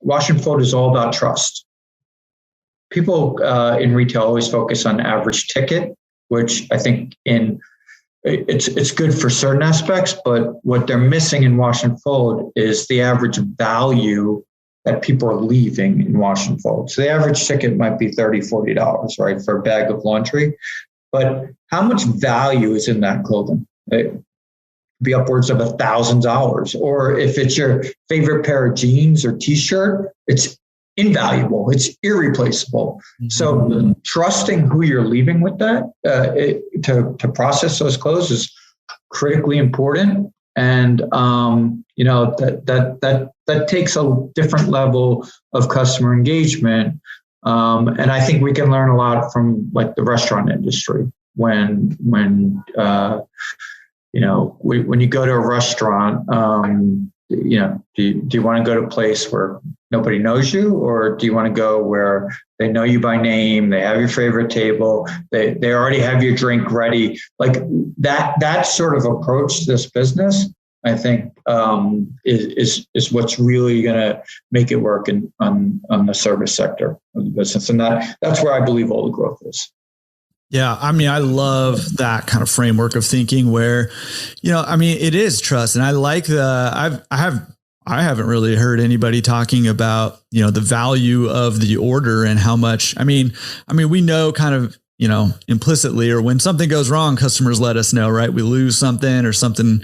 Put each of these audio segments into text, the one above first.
wash and fold is all about trust. People in retail always focus on average ticket, which I think it's good for certain aspects, but what they're missing in wash and fold is the average value that people are leaving in wash and fold. So the average ticket might be $30, $40, right, for a bag of laundry. But how much value is in that clothing? It could be upwards of $1,000. Or if it's your favorite pair of jeans or t-shirt, it's invaluable. It's irreplaceable. Mm-hmm. So trusting who you're leaving with that to process those clothes is critically important. And that takes a different level of customer engagement. And I think we can learn a lot from like the restaurant industry when you go to a restaurant, do you want to go to a place where nobody knows you, or do you want to go where they know you by name, they have your favorite table, they already have your drink ready? Like that sort of approach to this business, I think, is what's really going to make it work on the service sector of the business, and that's where I believe all the growth is. Yeah. I mean, I love that kind of framework of thinking where, it is trust. And I like I haven't really heard anybody talking about, the value of the order and how much, I mean, we know kind of, implicitly, or when something goes wrong, customers let us know, right? We lose something or something,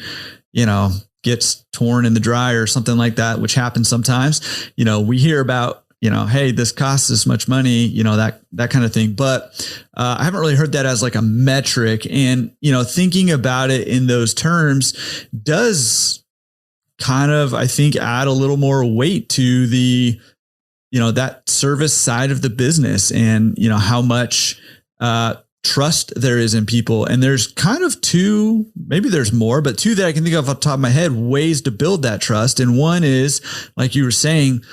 gets torn in the dryer or something like that, which happens sometimes. We hear about, hey, this costs this much money, that kind of thing. But I haven't really heard that as like a metric. And, thinking about it in those terms does kind of, I think, add a little more weight to the, that service side of the business and, how much trust there is in people. And there's kind of two, maybe there's more, but two that I can think of off the top of my head, ways to build that trust. And one is, like you were saying,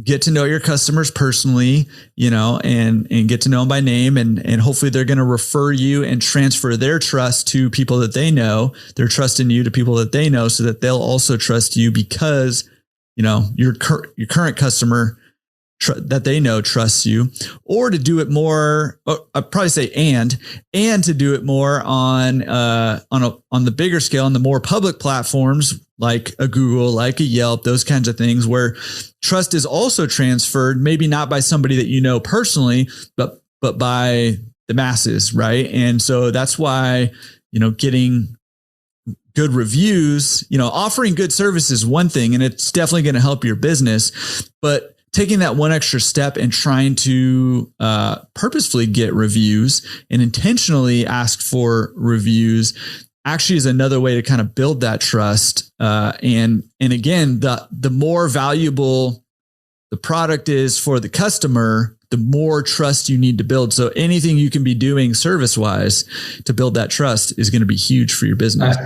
get to know your customers personally, and get to know them by name. And hopefully they're going to refer you and transfer their trust to people that they know, their trust in you to people that they know, so that they'll also trust you because, your current customer that they know trusts you. Or to do it more, I'd probably say and to do it more on the bigger scale, on the more public platforms like a Google, like a Yelp, those kinds of things where trust is also transferred, maybe not by somebody that you know personally, but by the masses, right? And so that's why, getting good reviews, offering good service is one thing, and it's definitely going to help your business, but taking that one extra step and trying to purposefully get reviews and intentionally ask for reviews actually is another way to kind of build that trust. And again, the more valuable the product is for the customer, the more trust you need to build. So anything you can be doing service-wise to build that trust is going to be huge for your business.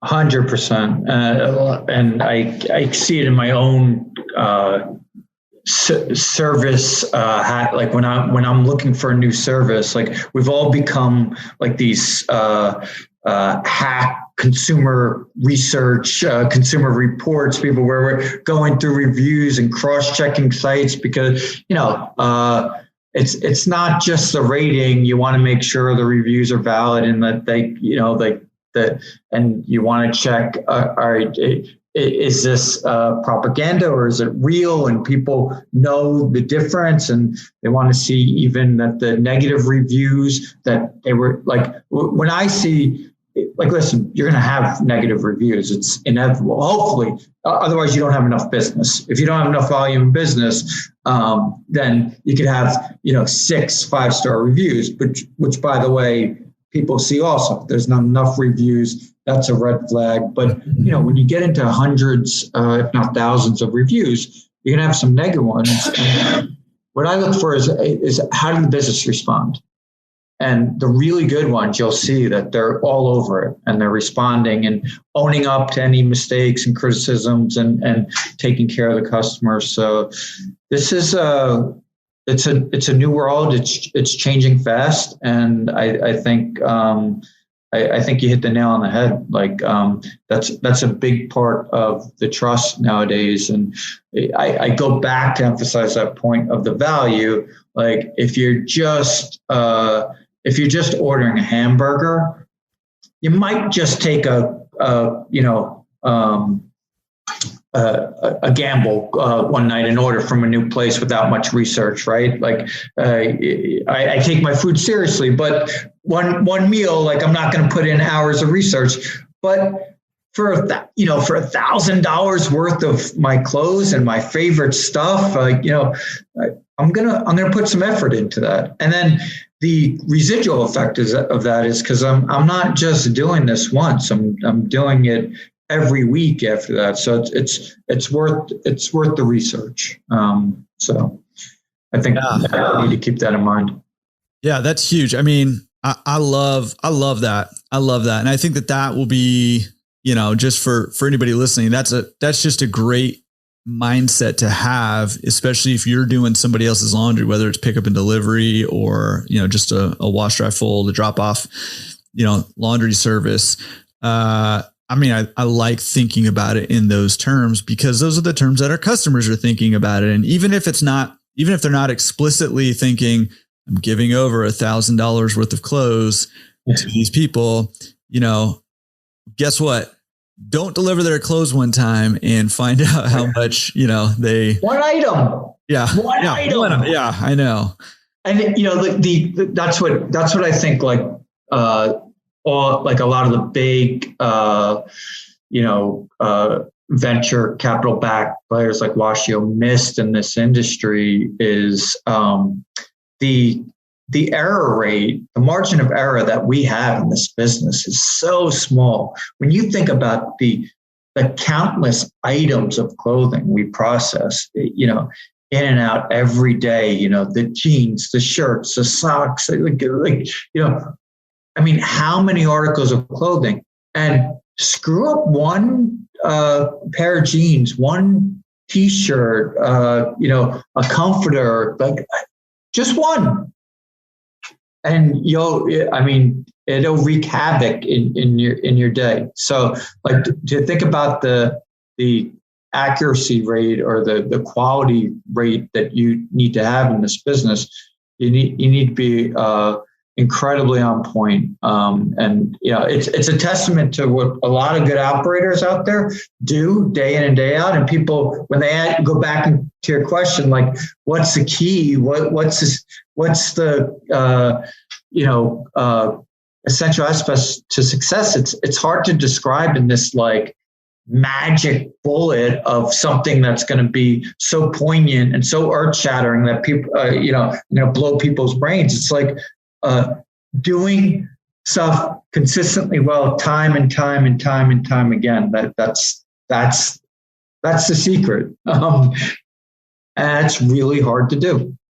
100%. And I see it in my own service hat. Like when I'm looking for a new service, like we've all become like these hack consumer research, consumer reports people, where we're going through reviews and cross-checking sites because it's not just the rating. You want to make sure the reviews are valid and that and you want to check, all right, is this propaganda or is it real? And people know the difference, and they want to see even that the negative reviews that they were like, when I see, like, listen, you're going to have negative reviews. It's inevitable, hopefully. Otherwise, you don't have enough business. If you don't have enough volume of business, then you could have, 6 5-star reviews, which by the way, people see also. If there's not enough reviews, that's a red flag. But, when you get into hundreds, if not thousands of reviews, you're going to have some negative ones. And what I look for is how did the business respond? And the really good ones, you'll see that they're all over it and they're responding and owning up to any mistakes and criticisms and taking care of the customer. So this is it's a new world. It's changing fast. And I think I think you hit the nail on the head. Like that's a big part of the trust nowadays. And I go back to emphasize that point of the value. Like if you're just ordering a hamburger, you might just take a gamble one night and order from a new place without much research, right? Like I take my food seriously, but one meal, like I'm not going to put in hours of research. But for $1,000 worth of my clothes and my favorite stuff, I'm gonna put some effort into that. And then the residual effect of that is because I'm not just doing this once. I'm doing it every week after that. So it's worth the research. So I think I need to keep that in mind. Yeah, that's huge. I mean, I love that. I love that. And I think that will be, just for anybody listening, that's just a great mindset to have, especially if you're doing somebody else's laundry, whether it's pickup and delivery or, just a wash, dry, fold, a drop off, laundry service. I like thinking about it in those terms because those are the terms that our customers are thinking about it. And even if they're not explicitly thinking, I'm giving over $1,000 worth of clothes to these people, guess what? Don't deliver their clothes one time and find out how much, they. One item. Yeah. One item. Yeah, I know. And that's what I think, like, like a lot of the big, venture capital backed players like Washio missed in this industry is the error rate, the margin of error that we have in this business is so small. When you think about the countless items of clothing we process, in and out every day, the jeans, the shirts, the socks, how many articles of clothing? And screw up one pair of jeans, one T-shirt, a comforter, like just one. And it'll wreak havoc in your day. So, like, to think about the accuracy rate or the quality rate that you need to have in this business, you need to be incredibly on point. It's a testament to what a lot of good operators out there do day in and day out. And people, when they go back to your question, like, what's the key? What's the essential aspects to success? It's hard to describe in this like magic bullet of something that's going to be so poignant and so earth-shattering that people, blow people's brains. It's like doing stuff consistently well, time and time and time and time again. That's the secret. And it's really hard to do.